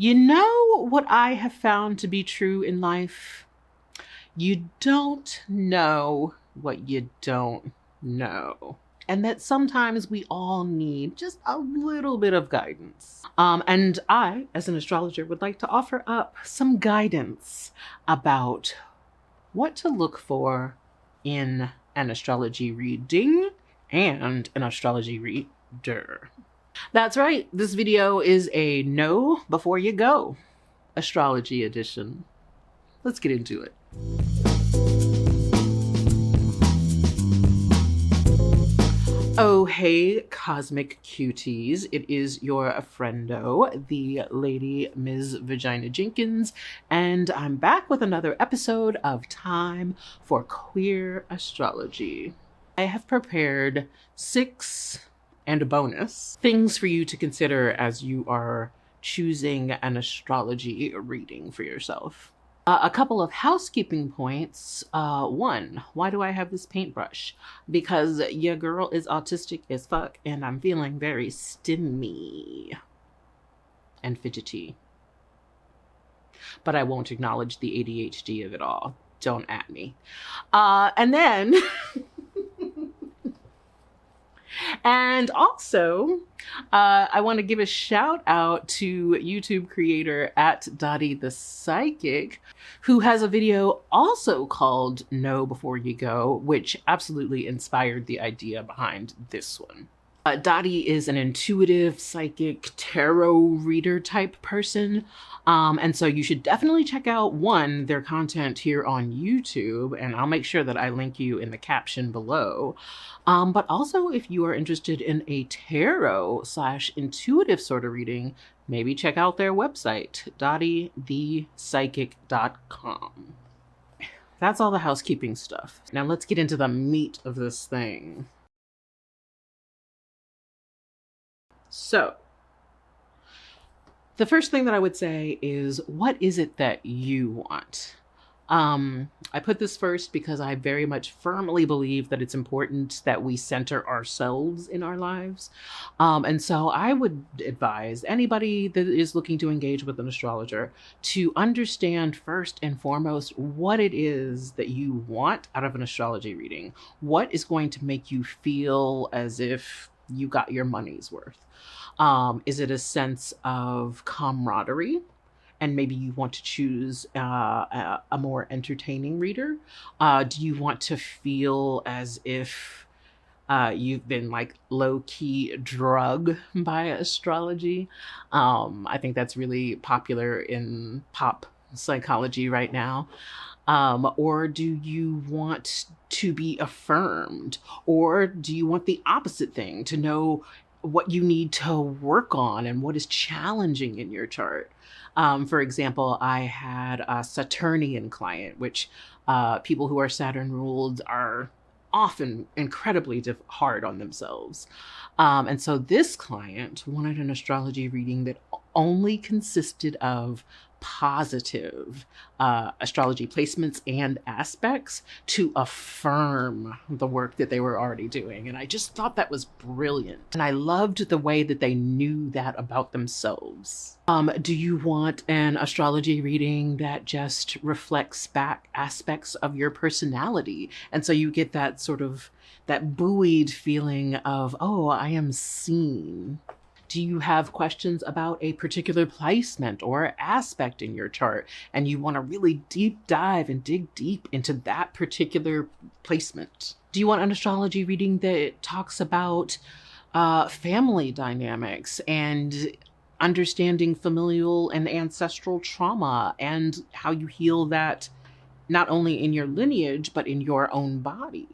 You know what I have found to be true in life? You don't know what you don't know. And that sometimes we all need just a little bit of guidance. And I, as an astrologer, would like to offer up some guidance about what to look for in an astrology reading and an astrology reader. That's right, this video is a know before you go astrology edition. Let's get into it. Oh, hey, cosmic cuties. It is your friendo, the lady Ms. Vagina Jenkins, and I'm back with another episode of Time for Queer Astrology. I have prepared 6 and a bonus things for you to consider as you are choosing an astrology reading for yourself. A couple of housekeeping points. 1, why do I have this paintbrush? Because your girl is autistic as fuck and I'm feeling very stimmy and fidgety. But I won't acknowledge the ADHD of it all. Don't at me. And then... And also, I want to give a shout out to YouTube creator at Dottie the Psychic, who has a video also called Know Before You Go, which absolutely inspired the idea behind this one. Dottie is an intuitive, psychic, tarot reader type person. And so you should definitely check out, 1, their content here on YouTube, and I'll make sure that I link you in the caption below. But also, if you are interested in a tarot/intuitive sort of reading, maybe check out their website, DottieThePsychic.com. That's all the housekeeping stuff. Now let's get into the meat of this thing. So, the first thing that I would say is, what is it that you want? I put this first because I very much firmly believe that it's important that we center ourselves in our lives. And so I would advise anybody that is looking to engage with an astrologer to understand first and foremost what it is that you want out of an astrology reading. What is going to make you feel as if you got your money's worth? Is it a sense of camaraderie? And maybe you want to choose a more entertaining reader? Do you want to feel as if you've been like low-key drugged by astrology? I think that's really popular in pop psychology right now. Or do you want to be affirmed? Or do you want the opposite thing, to know what you need to work on and what is challenging in your chart? For example, I had a Saturnian client, which people who are Saturn ruled are often incredibly hard on themselves. And so this client wanted an astrology reading that only consisted of positive astrology placements and aspects to affirm the work that they were already doing. And I just thought that was brilliant. And I loved the way that they knew that about themselves. Do you want an astrology reading that just reflects back aspects of your personality? And so you get that sort of that buoyed feeling of, oh, I am seen. Do you have questions about a particular placement or aspect in your chart, and you want to really deep dive and dig deep into that particular placement? Do you want an astrology reading that talks about family dynamics and understanding familial and ancestral trauma and how you heal that not only in your lineage, but in your own body?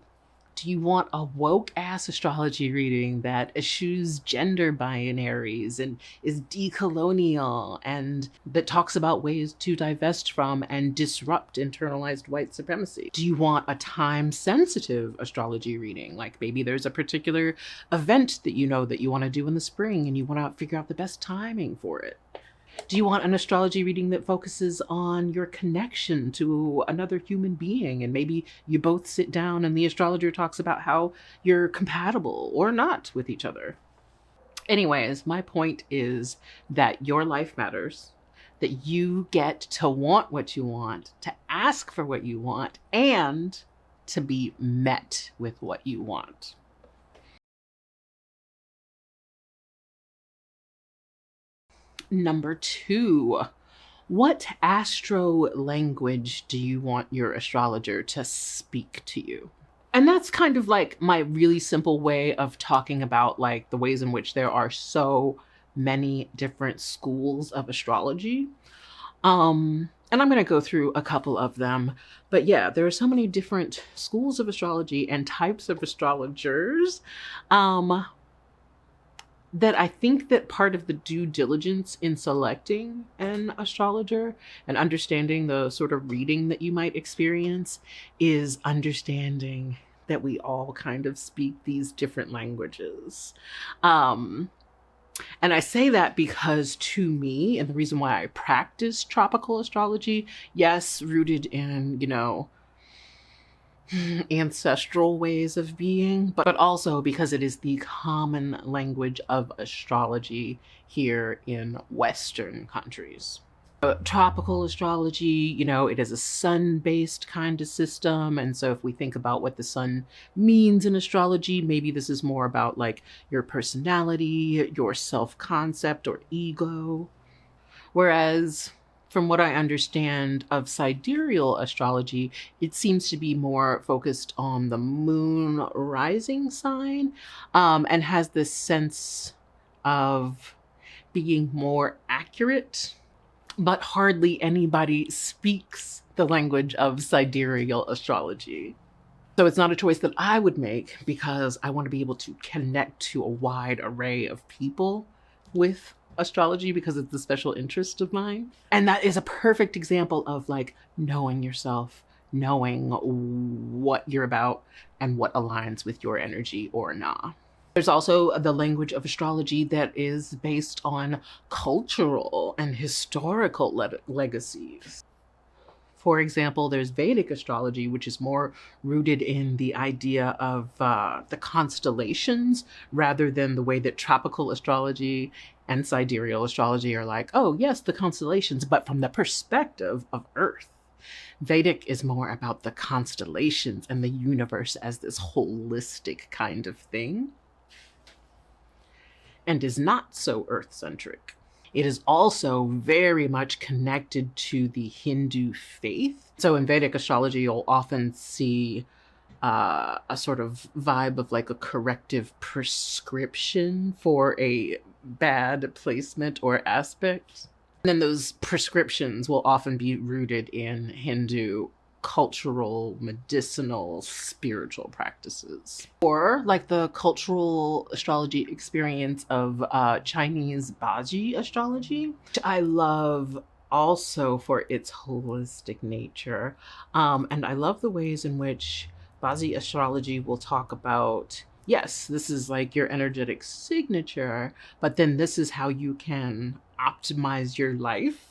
Do you want a woke-ass astrology reading that eschews gender binaries and is de-colonial and that talks about ways to divest from and disrupt internalized white supremacy? Do you want a time-sensitive astrology reading? Like maybe there's a particular event that you know that you want to do in the spring and you want to figure out the best timing for it. Do you want an astrology reading that focuses on your connection to another human being? And maybe you both sit down and the astrologer talks about how you're compatible or not with each other. Anyways, my point is that your life matters that you get to want what you want, to ask for what you want, and to be met with what you want. Number 2, what astro language do you want your astrologer to speak to you? And that's kind of like my really simple way of talking about like the ways in which there are so many different schools of astrology. And I'm going to go through a couple of them, but yeah, there are so many different schools of astrology and types of astrologers, that I think that part of the due diligence in selecting an astrologer and understanding the sort of reading that you might experience is understanding that we all kind of speak these different languages. And I say that because to me, and the reason why I practice tropical astrology, yes, rooted in, ancestral ways of being, but also because it is the common language of astrology here in Western countries. Tropical astrology, it is a sun-based kind of system. And so if we think about what the sun means in astrology, maybe this is more about like your personality, your self-concept or ego. Whereas from what I understand of sidereal astrology, it seems to be more focused on the moon rising sign, and has this sense of being more accurate, but hardly anybody speaks the language of sidereal astrology. So it's not a choice that I would make because I want to be able to connect to a wide array of people with astrology because it's a special interest of mine. And that is a perfect example of like knowing yourself, knowing what you're about and what aligns with your energy or not. There's also the language of astrology that is based on cultural and historical legacies. For example, there's Vedic astrology, which is more rooted in the idea of the constellations rather than the way that tropical astrology and sidereal astrology are like, oh, yes, the constellations, but from the perspective of Earth. Vedic is more about the constellations and the universe as this holistic kind of thing, and is not so Earth-centric. It is also very much connected to the Hindu faith. So in Vedic astrology, you'll often see a sort of vibe of like a corrective prescription for a bad placement or aspect. And then those prescriptions will often be rooted in Hindu cultural, medicinal, spiritual practices. Or like the cultural astrology experience of Chinese Baji astrology, which I love also for its holistic nature. And I love the ways in which Baji astrology will talk about, yes, this is like your energetic signature, but then this is how you can optimize your life.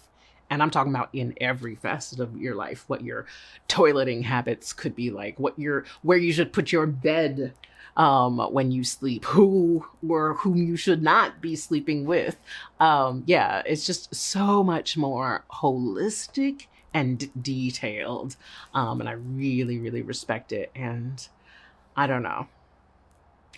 And I'm talking about in every facet of your life, what your toileting habits could be like, where you should put your bed when you sleep, who or whom you should not be sleeping with. Yeah, it's just so much more holistic and detailed. And I really, really respect it. And I don't know.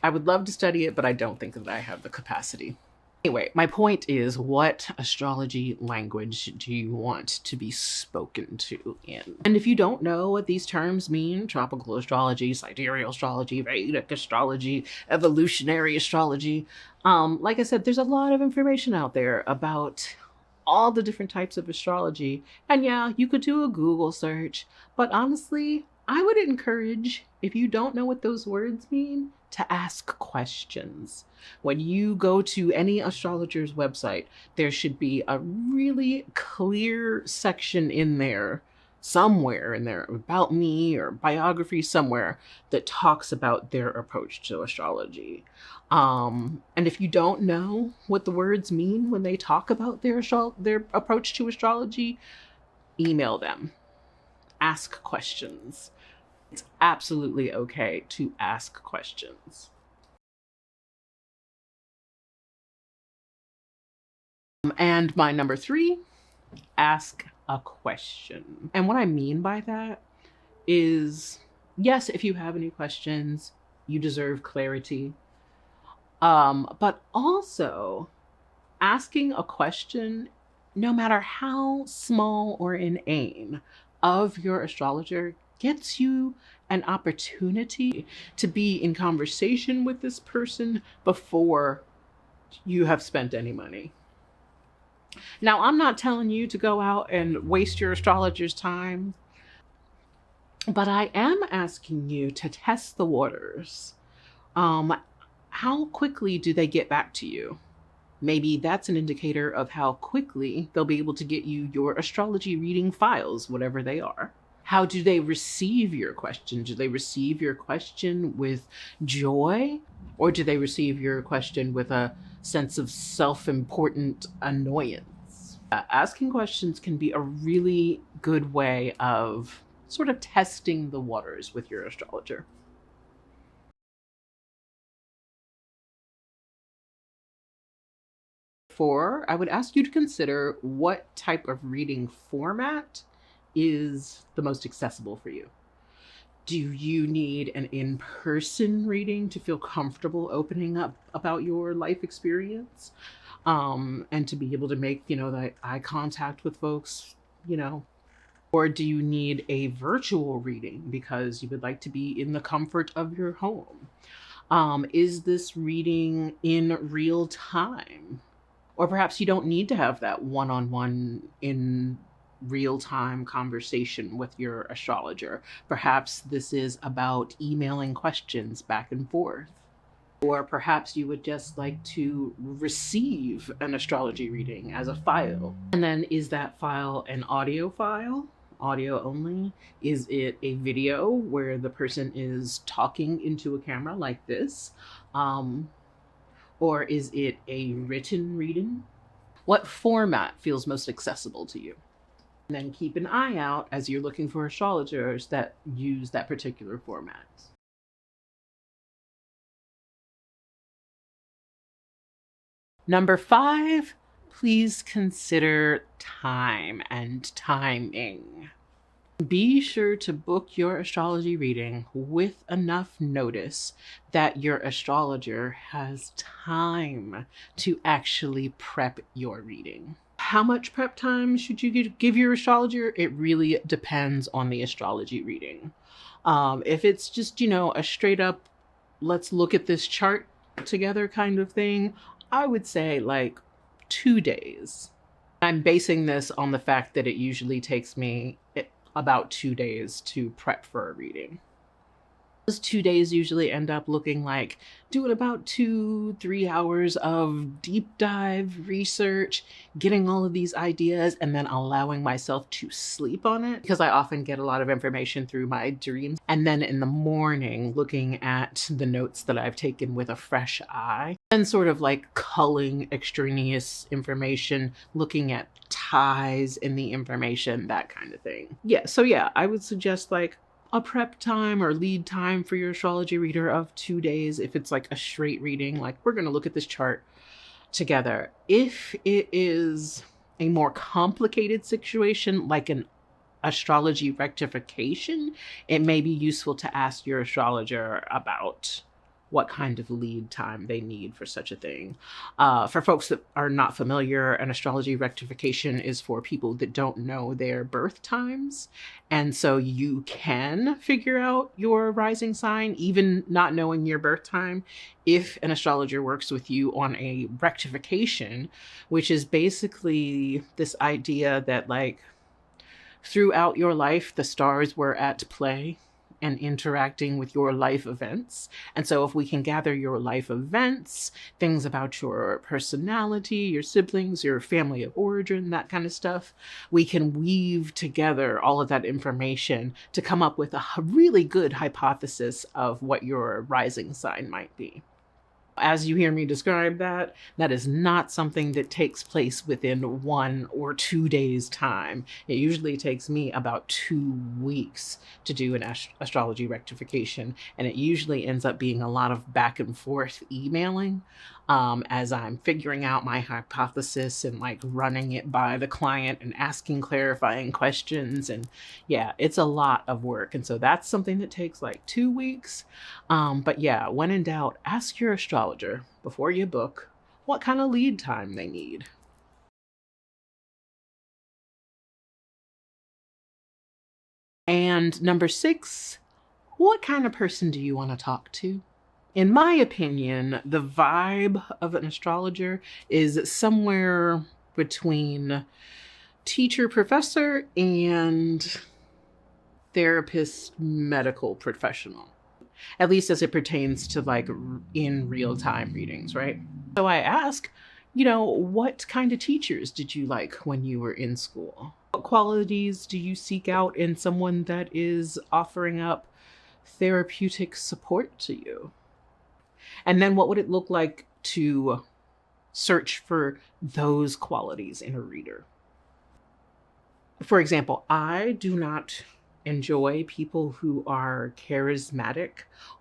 I would love to study it, but I don't think that I have the capacity. Anyway, my point is, what astrology language do you want to be spoken to in? And if you don't know what these terms mean, tropical astrology, sidereal astrology, Vedic astrology, evolutionary astrology, like I said, there's a lot of information out there about all the different types of astrology. And yeah, you could do a Google search, but honestly, I would encourage, if you don't know what those words mean, to ask questions. When you go to any astrologer's website, there should be a really clear section in there, somewhere in there, about me or biography somewhere, that talks about their approach to astrology. And if you don't know what the words mean when they talk about their approach to astrology, email them. Ask questions. It's absolutely okay to ask questions. And my number 3 ask a question. And what I mean by that is, yes, if you have any questions, you deserve clarity. But also asking a question, no matter how small or inane, of your astrologer gets you an opportunity to be in conversation with this person before you have spent any money. Now, I'm not telling you to go out and waste your astrologer's time, but I am asking you to test the waters. How quickly do they get back to you? Maybe that's an indicator of how quickly they'll be able to get you your astrology reading files, whatever they are. How do they receive your question? Do they receive your question with joy? Or do they receive your question with a sense of self-important annoyance? Asking questions can be a really good way of sort of testing the waters with your astrologer. For, I would ask you to consider what type of reading format is the most accessible for you. Do you need an in-person reading to feel comfortable opening up about your life experience? And to be able to make, that eye contact with folks, Or do you need a virtual reading because you would like to be in the comfort of your home? Is this reading in real time? Or perhaps you don't need to have that one-on-one in real-time conversation with your astrologer. Perhaps this is about emailing questions back and forth. Or perhaps you would just like to receive an astrology reading as a file. And then is that file an audio file? Audio only? Is it a video where the person is talking into a camera like this? Or is it a written reading? What format feels most accessible to you? And then keep an eye out as you're looking for astrologers that use that particular format. Number 5, please consider time and timing. Be sure to book your astrology reading with enough notice that your astrologer has time to actually prep your reading. How much prep time should you give your astrologer? It really depends on the astrology reading. If it's just, a straight up, let's look at this chart together kind of thing, I would say like 2 days. I'm basing this on the fact that it usually takes me about 2 days to prep for a reading. Those 2 days usually end up looking like doing about 2-3 hours of deep dive research, getting all of these ideas, and then allowing myself to sleep on it, because I often get a lot of information through my dreams. And then in the morning, looking at the notes that I've taken with a fresh eye, and sort of like culling extraneous information, looking at ties in the information, that kind of thing. So I would suggest like a prep time or lead time for your astrology reader of 2 days. If it's like a straight reading, like we're going to look at this chart together. If it is a more complicated situation, like an astrology rectification, it may be useful to ask your astrologer about what kind of lead time they need for such a thing. For folks that are not familiar, an astrology rectification is for people that don't know their birth times. And so you can figure out your rising sign, even not knowing your birth time, if an astrologer works with you on a rectification, which is basically this idea that like throughout your life, the stars were at play and interacting with your life events. And so if we can gather your life events, things about your personality, your siblings, your family of origin, that kind of stuff, we can weave together all of that information to come up with a really good hypothesis of what your rising sign might be. As you hear me describe that, that is not something that takes place within 1 or 2 days' time. It usually takes me about 2 weeks to do an astrology rectification, and it usually ends up being a lot of back and forth emailing. as I'm figuring out my hypothesis and like running it by the client and asking clarifying questions. And yeah, it's a lot of work. And so that's something that takes like 2 weeks. But yeah, when in doubt, ask your astrologer before you book what kind of lead time they need. And number 6, what kind of person do you want to talk to? In my opinion, the vibe of an astrologer is somewhere between teacher, professor, and therapist, medical professional, at least as it pertains to like in real time readings, right? So I ask, what kind of teachers did you like when you were in school? What qualities do you seek out in someone that is offering up therapeutic support to you? And then what would it look like to search for those qualities in a reader? For example, I do not enjoy people who are charismatic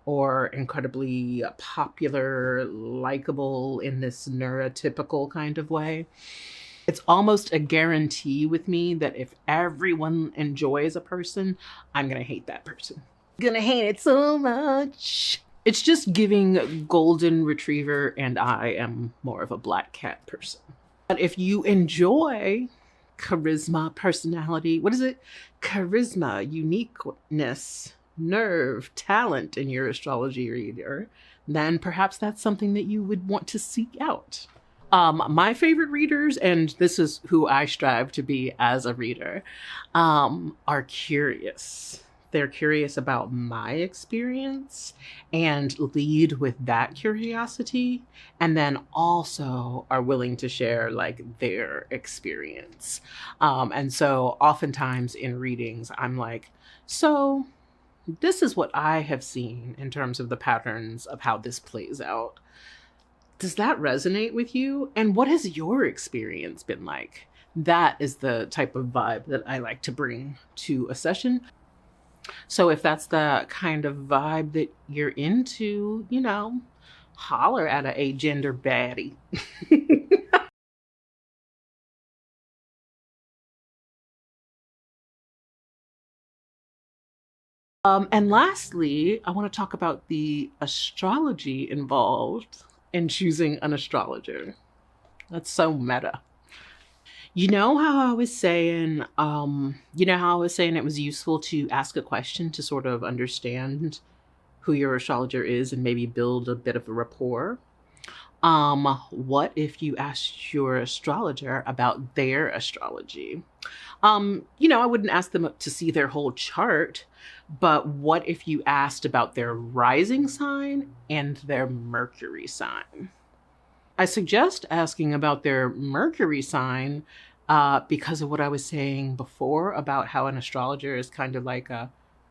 or incredibly popular, likable in this neurotypical kind of way. It's almost a guarantee with me that if everyone enjoys a person, I'm going to hate that person. I'm going to hate it so much. It's just giving golden retriever, and I am more of a black cat person. But if you enjoy charisma, personality, what is it? Charisma, uniqueness, nerve, talent in your astrology reader, then perhaps that's something that you would want to seek out. My favorite readers, and this is who I strive to be as a reader, are curious. They're curious about my experience and lead with that curiosity, and then also are willing to share like their experience. And so oftentimes in readings, I'm like, so this is what I have seen in terms of the patterns of how this plays out. Does that resonate with you? And what has your experience been like? That is the type of vibe that I like to bring to a session. So if that's the kind of vibe that you're into, holler at a gender baddie. And lastly, I want to talk about the astrology involved in choosing an astrologer. That's so meta. You know how I was saying, it was useful to ask a question to sort of understand who your astrologer is and maybe build a bit of a rapport? What if you asked your astrologer about their astrology? I wouldn't ask them to see their whole chart, but what if you asked about their rising sign and their Mercury sign? I suggest asking about their Mercury sign because of what I was saying before about how an astrologer is kind of like a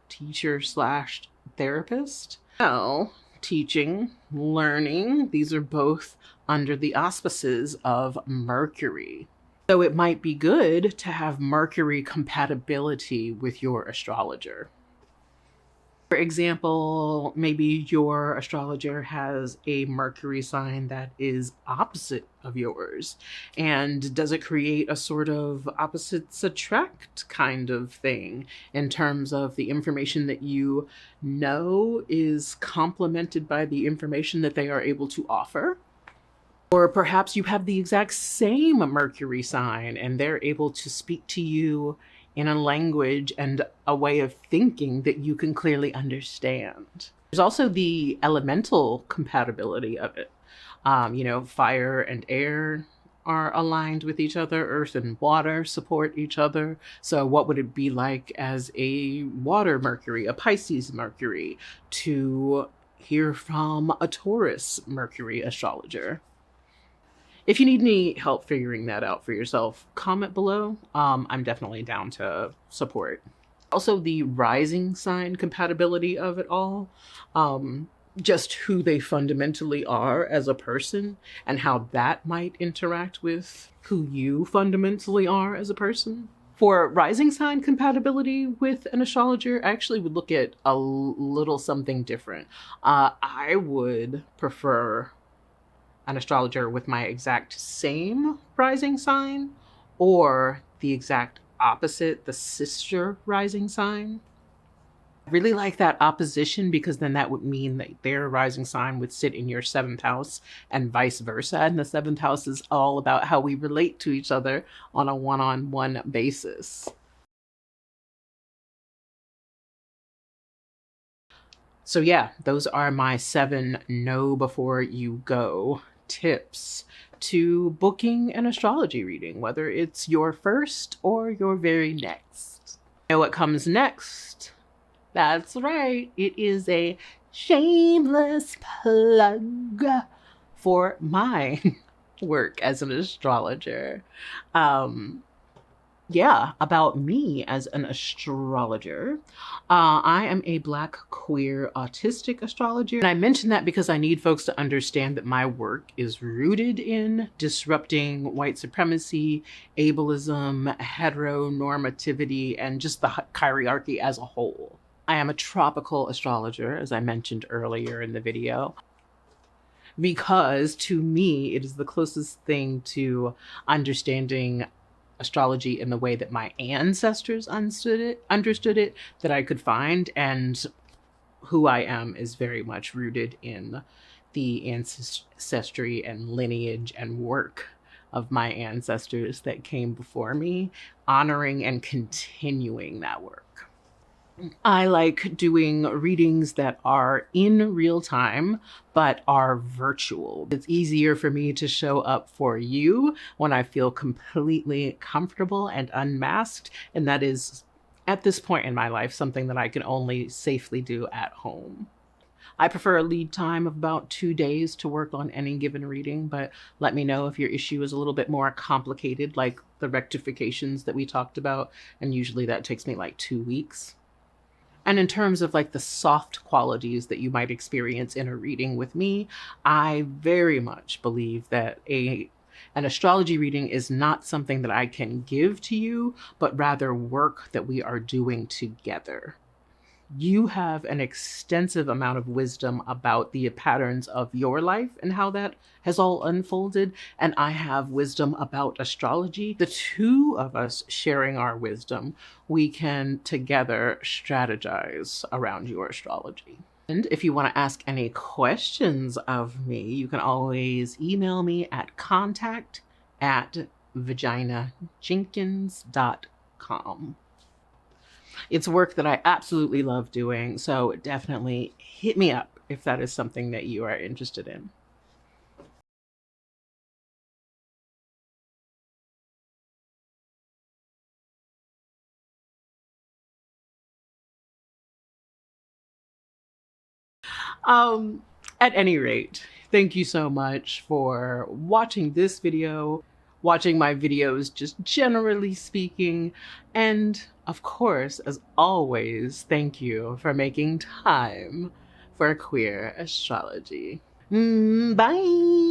teacher slash therapist. Well, teaching, learning, these are both under the auspices of Mercury. So it might be good to have Mercury compatibility with your astrologer. For example, maybe your astrologer has a Mercury sign that is opposite of yours. And does it create a sort of opposites attract kind of thing in terms of the information that you know is complemented by the information that they are able to offer? Or perhaps you have the exact same Mercury sign and they're able to speak to you in a language and a way of thinking that you can clearly understand. There's also the elemental compatibility of it. Fire and air are aligned with each other. Earth and water support each other. So what would it be like as a water Mercury, a Pisces Mercury, to hear from a Taurus Mercury astrologer? If you need any help figuring that out for yourself, comment below. I'm definitely down to support. Also, the rising sign compatibility of it all, just who they fundamentally are as a person and how that might interact with who you fundamentally are as a person. For rising sign compatibility with an astrologer, I actually would look at a little something different. I would prefer an astrologer with my exact same rising sign or the exact opposite, the sister rising sign. I really like that opposition because then that would mean that their rising sign would sit in your seventh house and vice versa. And the seventh house is all about how we relate to each other on a one-on-one basis. So yeah, those are my 7 know before you go tips to booking an astrology reading, whether it's your first or your very next. You know what comes next? That's right, it is a shameless plug for my work as an astrologer. Yeah, about me as an astrologer. I am a Black queer autistic astrologer. And I mention that because I need folks to understand that my work is rooted in disrupting white supremacy, ableism, heteronormativity, and just the hierarchy as a whole. I am a tropical astrologer, as I mentioned earlier in the video, because to me, it is the closest thing to understanding astrology in the way that my ancestors understood it that I could find, and who I am is very much rooted in the ancestry and lineage and work of my ancestors that came before me, honoring and continuing that work. I like doing readings that are in real time, but are virtual. It's easier for me to show up for you when I feel completely comfortable and unmasked. And that is, at this point in my life, something that I can only safely do at home. I prefer a lead time of about 2 days to work on any given reading, but let me know if your issue is a little bit more complicated, like the rectifications that we talked about. And usually that takes me like 2 weeks. And in terms of like the soft qualities that you might experience in a reading with me, I very much believe that an astrology reading is not something that I can give to you, but rather work that we are doing together. You have an extensive amount of wisdom about the patterns of your life and how that has all unfolded, and I have wisdom about astrology. The two of us sharing our wisdom, we can together strategize around your astrology. And if you want to ask any questions of me, you can always email me at contact@vaginajenkins.com. It's work that I absolutely love doing, so definitely hit me up if that is something that you are interested in. At any rate, thank you so much for watching this video, watching my videos just generally speaking, and of course, as always, thank you for making time for queer astrology. Bye!